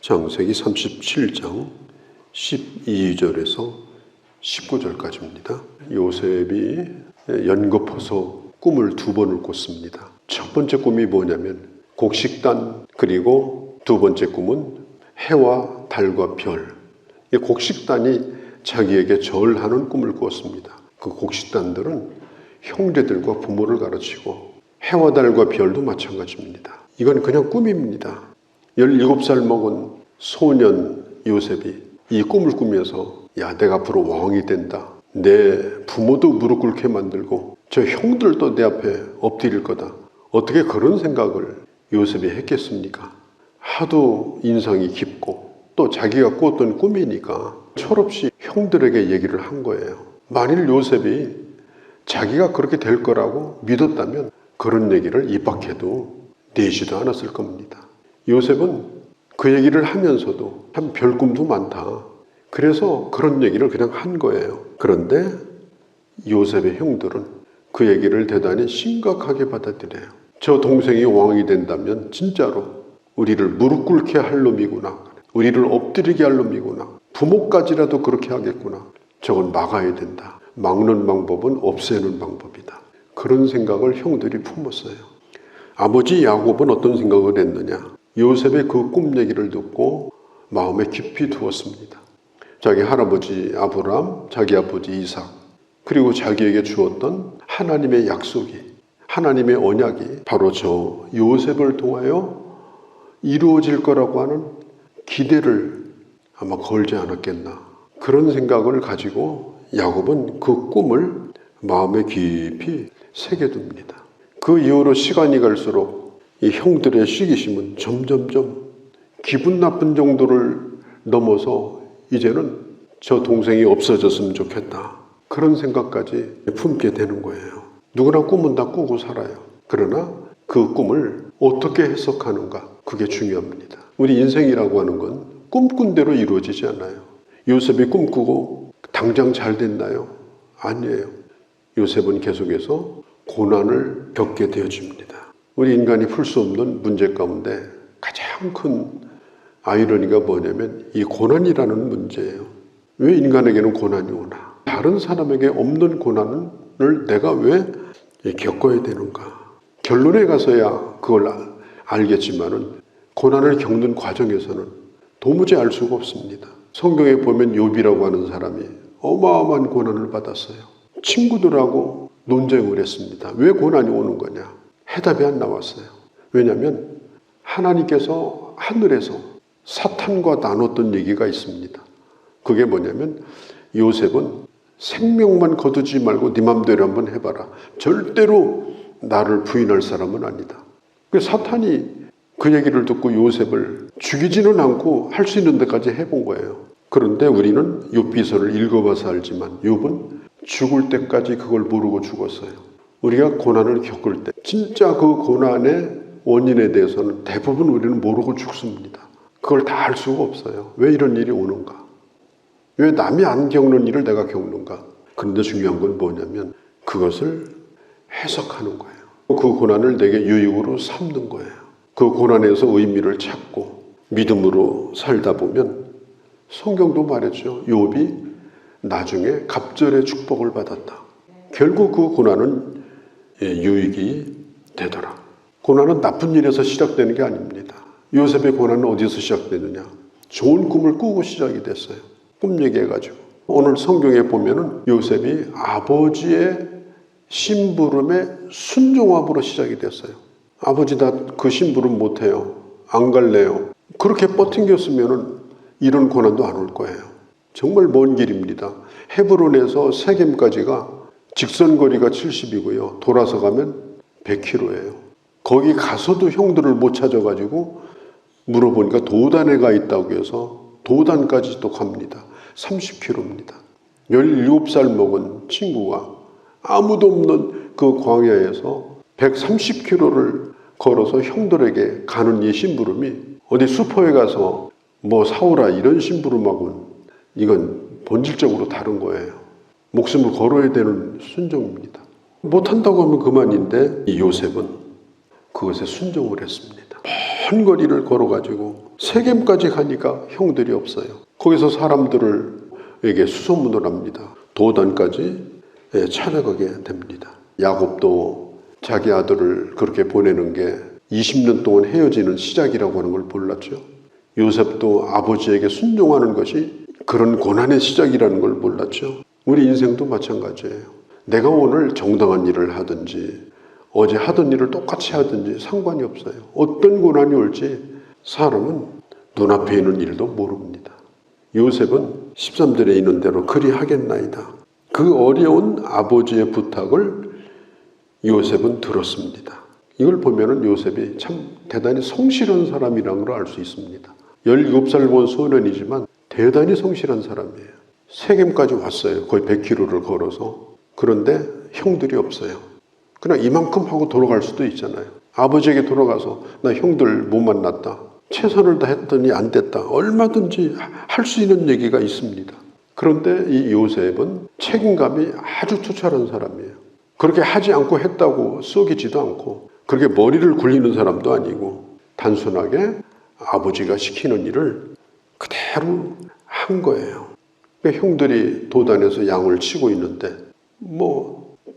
창세기 37장 12절에서 19절까지입니다. 요셉이 연거푸서 꿈을 두 번을 꿨습니다. 첫 번째 꿈이 뭐냐면 곡식단, 그리고 두 번째 꿈은 해와 달과 별. 곡식단이 자기에게 절하는 꿈을 꾸었습니다. 그 곡식단들은 형제들과 부모를 가르치고 해와 달과 별도 마찬가지입니다. 이건 그냥 꿈입니다. 17살 먹은 소년 요셉이 이 꿈을 꾸면서 야, 내가 앞으로 왕이 된다. 내 부모도 무릎 꿇게 만들고 저 형들도 내 앞에 엎드릴 거다. 어떻게 그런 생각을 요셉이 했겠습니까? 하도 인상이 깊고 또 자기가 꾸었던 꿈이니까 철없이 형들에게 얘기를 한 거예요. 만일 요셉이 자기가 그렇게 될 거라고 믿었다면 그런 얘기를 입 밖에도 내지도 않았을 겁니다. 요셉은 그 얘기를 하면서도 참 별 꿈도 많다. 그래서 그런 얘기를 그냥 한 거예요. 그런데 요셉의 형들은 그 얘기를 대단히 심각하게 받아들여요. 저 동생이 왕이 된다면 진짜로 우리를 무릎 꿇게 할 놈이구나. 우리를 엎드리게 할 놈이구나. 부모까지라도 그렇게 하겠구나. 저건 막아야 된다. 막는 방법은 없애는 방법이다. 그런 생각을 형들이 품었어요. 아버지 야곱은 어떤 생각을 했느냐? 요셉의 그 꿈 얘기를 듣고 마음에 깊이 두었습니다. 자기 할아버지 아브람, 자기 아버지 이삭, 그리고 자기에게 주었던 하나님의 약속이, 하나님의 언약이 바로 저 요셉을 통하여 이루어질 거라고 하는 기대를 아마 걸지 않았겠나. 그런 생각을 가지고 야곱은 그 꿈을 마음에 깊이 새겨둡니다. 그 이후로 시간이 갈수록 이 형들의 시기심은 점점점 기분 나쁜 정도를 넘어서 이제는 저 동생이 없어졌으면 좋겠다. 그런 생각까지 품게 되는 거예요. 누구나 꿈은 다 꾸고 살아요. 그러나 그 꿈을 어떻게 해석하는가, 그게 중요합니다. 우리 인생이라고 하는 건 꿈꾼 대로 이루어지지 않아요. 요셉이 꿈꾸고 당장 잘 됐나요? 아니에요. 요셉은 계속해서 고난을 겪게 되어집니다. 우리 인간이 풀 수 없는 문제 가운데 가장 큰 아이러니가 뭐냐면 이 고난이라는 문제예요. 왜 인간에게는 고난이 오나? 다른 사람에게 없는 고난을 내가 왜 겪어야 되는가? 결론에 가서야 그걸 알겠지만은 고난을 겪는 과정에서는 도무지 알 수가 없습니다. 성경에 보면 욥이라고 하는 사람이 어마어마한 고난을 받았어요. 친구들하고 논쟁을 했습니다. 왜 고난이 오는 거냐? 해답이 안 나왔어요. 왜냐하면 하나님께서 하늘에서 사탄과 나눴던 얘기가 있습니다. 그게 뭐냐면 요셉은 생명만 거두지 말고 네 맘대로 한번 해봐라. 절대로 나를 부인할 사람은 아니다. 사탄이 그 얘기를 듣고 요셉을 죽이지는 않고 할 수 있는 데까지 해본 거예요. 그런데 우리는 욥기서를 읽어봐서 알지만 욥은 죽을 때까지 그걸 모르고 죽었어요. 우리가 고난을 겪을 때 진짜 그 고난의 원인에 대해서는 대부분 우리는 모르고 죽습니다. 그걸 다 알 수가 없어요. 왜 이런 일이 오는가? 왜 남이 안 겪는 일을 내가 겪는가? 그런데 중요한 건 뭐냐면 그것을 해석하는 거예요. 그 고난을 내게 유익으로 삼는 거예요. 그 고난에서 의미를 찾고 믿음으로 살다 보면 성경도 말했죠. 욥이 나중에 갑절의 축복을 받았다. 결국 그 고난은 유익이 되더라. 고난은 나쁜 일에서 시작되는 게 아닙니다. 요셉의 고난은 어디서 시작되느냐? 좋은 꿈을 꾸고 시작이 됐어요. 꿈 얘기해가지고. 오늘 성경에 보면은 요셉이 아버지의 심부름에 순종함으로 시작이 됐어요. 아버지 나 그 심부름 못해요. 안 갈래요. 그렇게 버팅겼으면은 이런 고난도 안 올 거예요. 정말 먼 길입니다. 헤브론에서 세겜까지가 직선거리가 70이고요. 돌아서 가면 100km예요. 거기 가서도 형들을 못 찾아가지고 물어보니까 도단에 가 있다고 해서 도단까지 또 갑니다. 30km입니다. 17살 먹은 친구가 아무도 없는 그 광야에서 130km를 걸어서 형들에게 가는 이 심부름이 어디 슈퍼에 가서 뭐 사오라 이런 심부름하고는 이건 본질적으로 다른 거예요. 목숨을 걸어야 되는 순종입니다. 못한다고 하면 그만인데 이 요셉은 그것에 순종을 했습니다. 먼 거리를 걸어가지고 세겜까지 가니까 형들이 없어요. 거기서 사람들에게 수소문을 합니다. 도단까지 찾아가게 됩니다. 야곱도 자기 아들을 그렇게 보내는 게 20년 동안 헤어지는 시작이라고 하는 걸 몰랐죠. 요셉도 아버지에게 순종하는 것이 그런 고난의 시작이라는 걸 몰랐죠. 우리 인생도 마찬가지예요. 내가 오늘 정당한 일을 하든지 어제 하던 일을 똑같이 하든지 상관이 없어요. 어떤 고난이 올지 사람은 눈앞에 있는 일도 모릅니다. 요셉은 13절에 있는 대로 그리 하겠나이다. 그 어려운 아버지의 부탁을 요셉은 들었습니다. 이걸 보면은 요셉이 참 대단히 성실한 사람이라는 걸 알 수 있습니다. 17살 본 소년이지만 대단히 성실한 사람이에요. 세겜까지 왔어요. 거의 100km를 걸어서. 그런데 형들이 없어요. 그냥 이만큼 하고 돌아갈 수도 있잖아요. 아버지에게 돌아가서 나 형들 못 만났다. 최선을 다했더니 안 됐다. 얼마든지 할 수 있는 얘기가 있습니다. 그런데 이 요셉은 책임감이 아주 투철한 사람이에요. 그렇게 하지 않고 했다고 쏘기지도 않고 그렇게 머리를 굴리는 사람도 아니고 단순하게 아버지가 시키는 일을 그대로 한 거예요. 그러니까 형들이 도단에서 양을 치고 있는데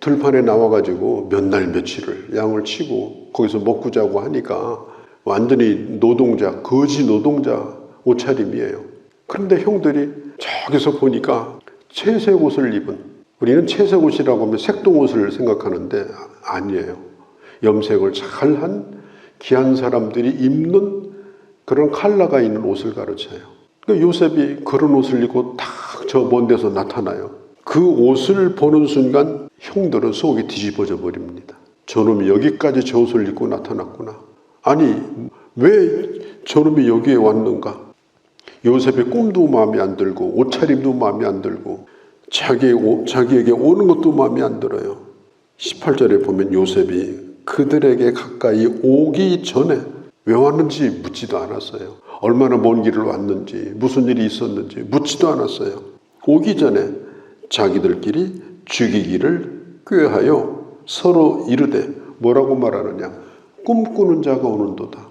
들판에 나와가지고 몇 날 며칠을 양을 치고 거기서 먹고 자고 하니까 완전히 노동자, 거지 노동자 옷차림이에요. 그런데 형들이 저기서 보니까 채색 옷을 입은, 우리는 채색 옷이라고 하면 색동 옷을 생각하는데 아니에요. 염색을 잘한 귀한 사람들이 입는 그런 컬러가 있는 옷을 가르쳐요. 그러니까 요셉이 그런 옷을 입고 딱 저 먼 데서 나타나요. 그 옷을 보는 순간 형들은 속이 뒤집어져 버립니다. 저놈이 여기까지 저 옷을 입고 나타났구나. 아니 왜 저놈이 여기에 왔는가? 요셉의 꿈도 마음에 안 들고 옷차림도 마음에 안 들고 자기에게 오는 것도 마음에 안 들어요. 18절에 보면 요셉이 그들에게 가까이 오기 전에 왜 왔는지 묻지도 않았어요. 얼마나 먼 길을 왔는지 무슨 일이 있었는지 묻지도 않았어요. 오기 전에 자기들끼리 죽이기를 꾀하여 서로 이르되 뭐라고 말하느냐? 꿈꾸는 자가 오는도다.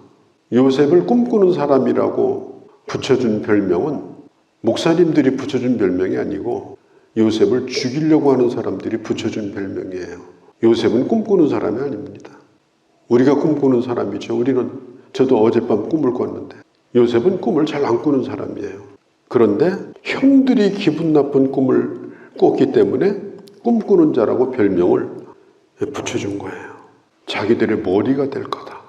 요셉을 꿈꾸는 사람이라고 붙여준 별명은 목사님들이 붙여준 별명이 아니고 요셉을 죽이려고 하는 사람들이 붙여준 별명이에요. 요셉은 꿈꾸는 사람이 아닙니다. 우리가 꿈꾸는 사람이죠. 저도 어젯밤 꿈을 꿨는데 요셉은 꿈을 잘 안 꾸는 사람이에요. 그런데 형들이 기분 나쁜 꿈을 꿨기 때문에 꿈꾸는 자라고 별명을 붙여준 거예요. 자기들의 머리가 될 거다.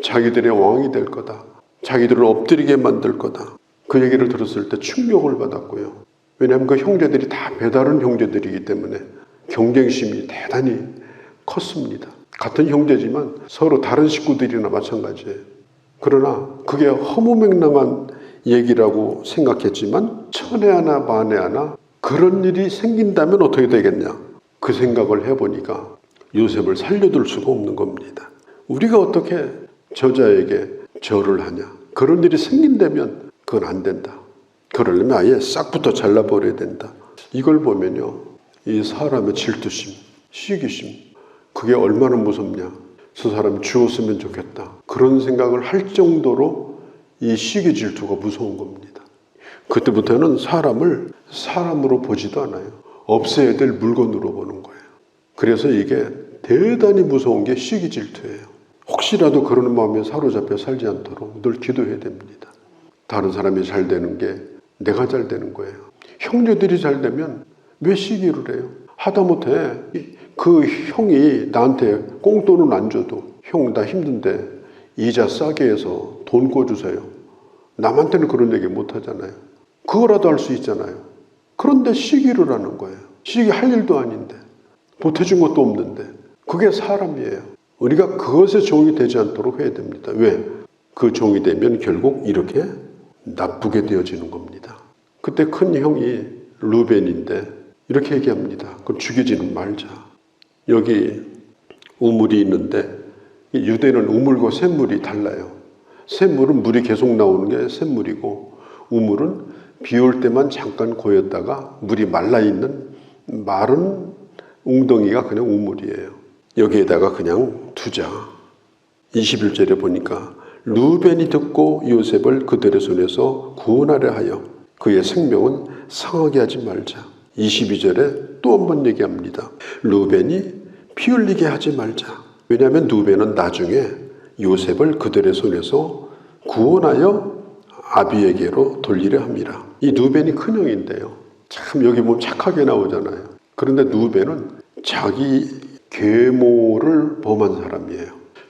자기들의 왕이 될 거다. 자기들을 엎드리게 만들 거다. 그 얘기를 들었을 때 충격을 받았고요. 왜냐하면 그 형제들이 다 배다른 형제들이기 때문에 경쟁심이 대단히 컸습니다. 같은 형제지만 서로 다른 식구들이나 마찬가지예요. 그러나 그게 허무맹랑한 얘기라고 생각했지만 천에 하나 만에 하나 그런 일이 생긴다면 어떻게 되겠냐? 그 생각을 해보니까 요셉을 살려둘 수가 없는 겁니다. 우리가 어떻게 저자에게 절을 하냐? 그런 일이 생긴다면 그건 안 된다. 그러려면 아예 싹부터 잘라버려야 된다. 이걸 보면요, 이 사람의 질투심, 시기심, 그게 얼마나 무섭냐? 저 사람 죽었으면 좋겠다. 그런 생각을 할 정도로 이 시기 질투가 무서운 겁니다. 그때부터는 사람을 사람으로 보지도 않아요. 없애야 될 물건으로 보는 거예요. 그래서 이게 대단히 무서운 게 시기 질투예요. 혹시라도 그런 마음에 사로잡혀 살지 않도록 늘 기도해야 됩니다. 다른 사람이 잘 되는 게 내가 잘 되는 거예요. 형제들이 잘 되면 왜 시기를 해요? 하다못해 그 형이 나한테 꽁돈은 안 줘도 형 나 힘든데 이자 싸게 해서 돈 꿔주세요. 남한테는 그런 얘기 못 하잖아요. 그거라도 할 수 있잖아요. 그런데 시기를 하는 거예요. 시기 할 일도 아닌데 보태준 것도 없는데 그게 사람이에요. 우리가 그것에 종이 되지 않도록 해야 됩니다. 왜? 그 종이 되면 결국 이렇게 나쁘게 되어지는 겁니다. 그때 큰 형이 루벤인데 이렇게 얘기합니다. 그럼 죽이지는 말자. 여기 우물이 있는데 유대는 우물과 샘물이 달라요. 샘물은 물이 계속 나오는 게 샘물이고 우물은 비 올 때만 잠깐 고였다가 물이 말라있는 마른 웅덩이가 그냥 우물이에요. 여기에다가 그냥 두자. 21절에 보니까 루벤이 듣고 요셉을 그들의 손에서 구원하려 하여 그의 생명은 상하게 하지 말자. 22절에 또 한 번 얘기합니다. 루벤이 피 흘리게 하지 말자. 왜냐하면 루벤은 나중에 요셉을 그들의 손에서 구원하여 아비에게로 돌리려 합니다. 이 루벤이 큰형인데요. 참 여기 보면 착하게 나오잖아요. 그런데 루벤은 자기 계모를 범한 사람이에요.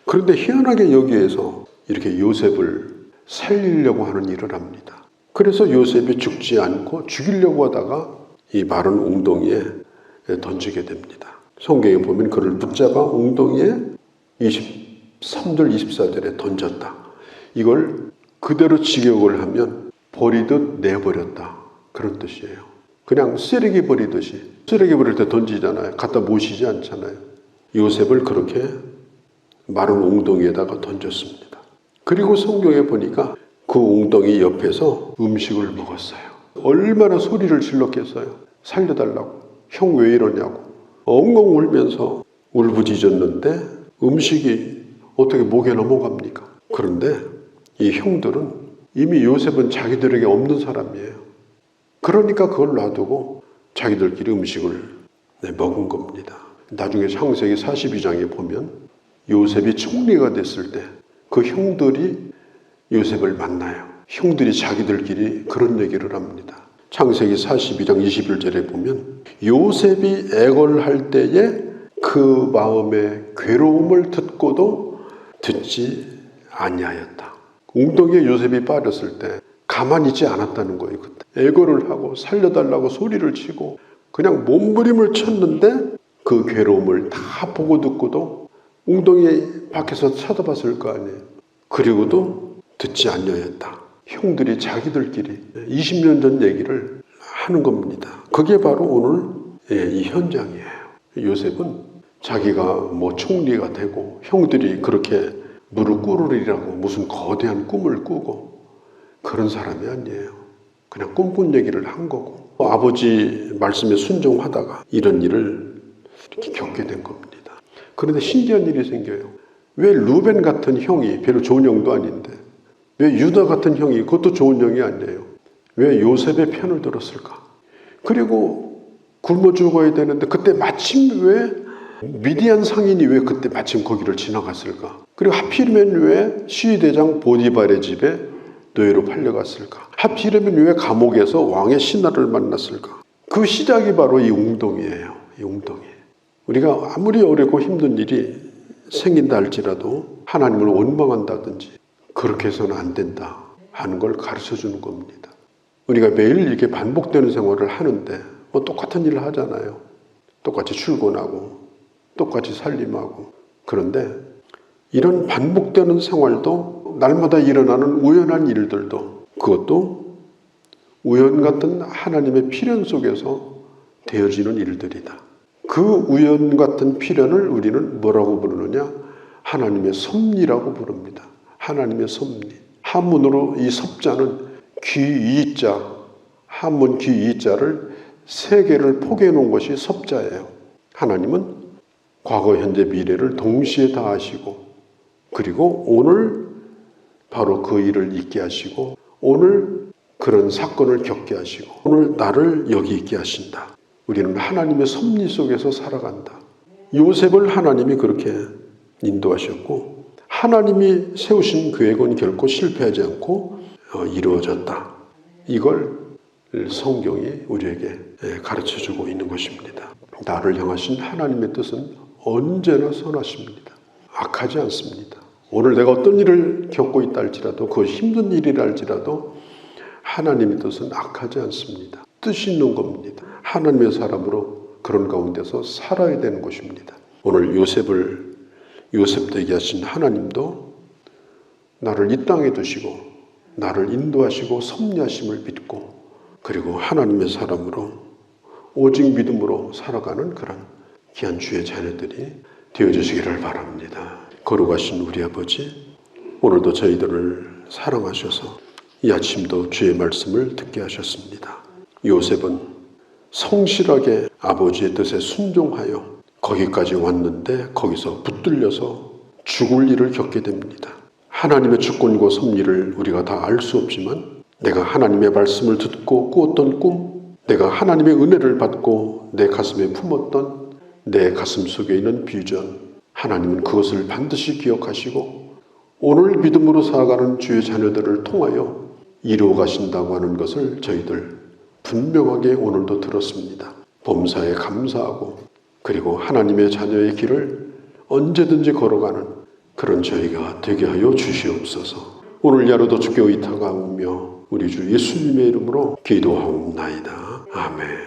그런데 희한하게 여기에서 이렇게 요셉을 살리려고 하는 일을 합니다. 그래서 요셉이 죽지 않고 죽이려고 하다가 이 마른 웅덩이에 던지게 됩니다. 성경에 보면 그를 붙잡아 웅덩이에 23절 24절에 던졌다. 이걸 그대로 직역을 하면 버리듯 내버렸다. 그런 뜻이에요. 그냥 쓰레기 버리듯이, 쓰레기 버릴 때 던지잖아요. 갖다 모시지 않잖아요. 요셉을 그렇게 마른 웅덩이에다가 던졌습니다. 그리고 성경에 보니까 그 웅덩이 옆에서 음식을 먹었어요. 얼마나 소리를 질렀겠어요. 살려달라고. 형 왜 이러냐고. 엉엉 울면서 울부짖었는데 음식이 어떻게 목에 넘어갑니까? 그런데 이 형들은 이미 요셉은 자기들에게 없는 사람이에요. 그러니까 그걸 놔두고 자기들끼리 음식을 먹은 겁니다. 나중에 창세기 42장에 보면 요셉이 총리가 됐을 때 그 형들이 요셉을 만나요. 형들이 자기들끼리 그런 얘기를 합니다. 창세기 42장 21절에 보면 요셉이 애걸할 때에 그 마음의 괴로움을 듣고도 듣지 아니하였다. 웅덩이에 요셉이 빠졌을 때 가만히 있지 않았다는 거예요. 그때 애걸을 하고 살려달라고 소리를 치고 그냥 몸부림을 쳤는데 그 괴로움을 다 보고 듣고도 웅덩이 밖에서 쳐다봤을 거 아니에요. 그리고도 듣지 아니하였다. 형들이 자기들끼리 20년 전 얘기를 하는 겁니다. 그게 바로 오늘 이 현장이에요. 요셉은 자기가 뭐 총리가 되고 형들이 그렇게 무릎 꿇으리라고 무슨 거대한 꿈을 꾸고 그런 사람이 아니에요. 그냥 꿈꾼 얘기를 한 거고 아버지 말씀에 순종하다가 이런 일을 이렇게 겪게 된 겁니다. 그런데 신기한 일이 생겨요. 왜 루벤 같은 형이 별로 좋은 형도 아닌데 왜 유다 같은 형이 그것도 좋은 형이 아니에요. 왜 요셉의 편을 들었을까? 그리고 굶어 죽어야 되는데 그때 마침 왜 미디안 상인이 왜 그때 마침 거기를 지나갔을까? 그리고 하필이면 왜 시위대장 보디발의 집에 노예로 팔려갔을까? 하필이면 왜 감옥에서 왕의 신하를 만났을까? 그 시작이 바로 이 웅덩이에요. 이 웅덩이. 우리가 아무리 어렵고 힘든 일이 생긴다 할지라도 하나님을 원망한다든지 그렇게 해서는 안 된다 하는 걸 가르쳐주는 겁니다. 우리가 매일 이렇게 반복되는 생활을 하는데 뭐 똑같은 일을 하잖아요. 똑같이 출근하고 똑같이 살림하고. 그런데 이런 반복되는 생활도 날마다 일어나는 우연한 일들도 그것도 우연 같은 하나님의 필연 속에서 되어지는 일들이다. 그 우연 같은 필연을 우리는 뭐라고 부르느냐? 하나님의 섭리라고 부릅니다. 하나님의 섭리. 한문으로 이 섭자는 귀이자, 한문 귀이자를 세 개를 포개해 놓은 것이 섭자예요. 하나님은 과거, 현재, 미래를 동시에 다 하시고 그리고 오늘 바로 그 일을 있게 하시고 오늘 그런 사건을 겪게 하시고 오늘 나를 여기 있게 하신다. 우리는 하나님의 섭리 속에서 살아간다. 요셉을 하나님이 그렇게 인도하셨고 하나님이 세우신 계획은 결코 실패하지 않고 이루어졌다. 이걸 성경이 우리에게 가르쳐주고 있는 것입니다. 나를 향하신 하나님의 뜻은 언제나 선하십니다. 악하지 않습니다. 오늘 내가 어떤 일을 겪고 있다 할지라도 그 힘든 일이라 할지라도 하나님의 뜻은 악하지 않습니다. 뜻이 있는 겁니다. 하나님의 사람으로 그런 가운데서 살아야 되는 것입니다. 오늘 요셉 되게 하신 하나님도 나를 이 땅에 두시고 나를 인도하시고 섭리하심을 믿고 그리고 하나님의 사람으로 오직 믿음으로 살아가는 그런 귀한 주의 자녀들이 되어주시기를 바랍니다. 거룩하신 우리 아버지, 오늘도 저희들을 사랑하셔서 이 아침도 주의 말씀을 듣게 하셨습니다. 요셉은 성실하게 아버지의 뜻에 순종하여 거기까지 왔는데 거기서 붙들려서 죽을 일을 겪게 됩니다. 하나님의 주권과 섭리를 우리가 다 알 수 없지만 내가 하나님의 말씀을 듣고 꾸었던 꿈, 내가 하나님의 은혜를 받고 내 가슴에 품었던 내 가슴 속에 있는 비전, 하나님은 그것을 반드시 기억하시고 오늘 믿음으로 살아가는 주의 자녀들을 통하여 이루어 가신다고 하는 것을 저희들 분명하게 오늘도 들었습니다. 범사에 감사하고 그리고 하나님의 자녀의 길을 언제든지 걸어가는 그런 저희가 되게 하여 주시옵소서. 오늘 야로도 주께 의탁하오며 우리 주 예수님의 이름으로 기도하옵나이다. 아멘.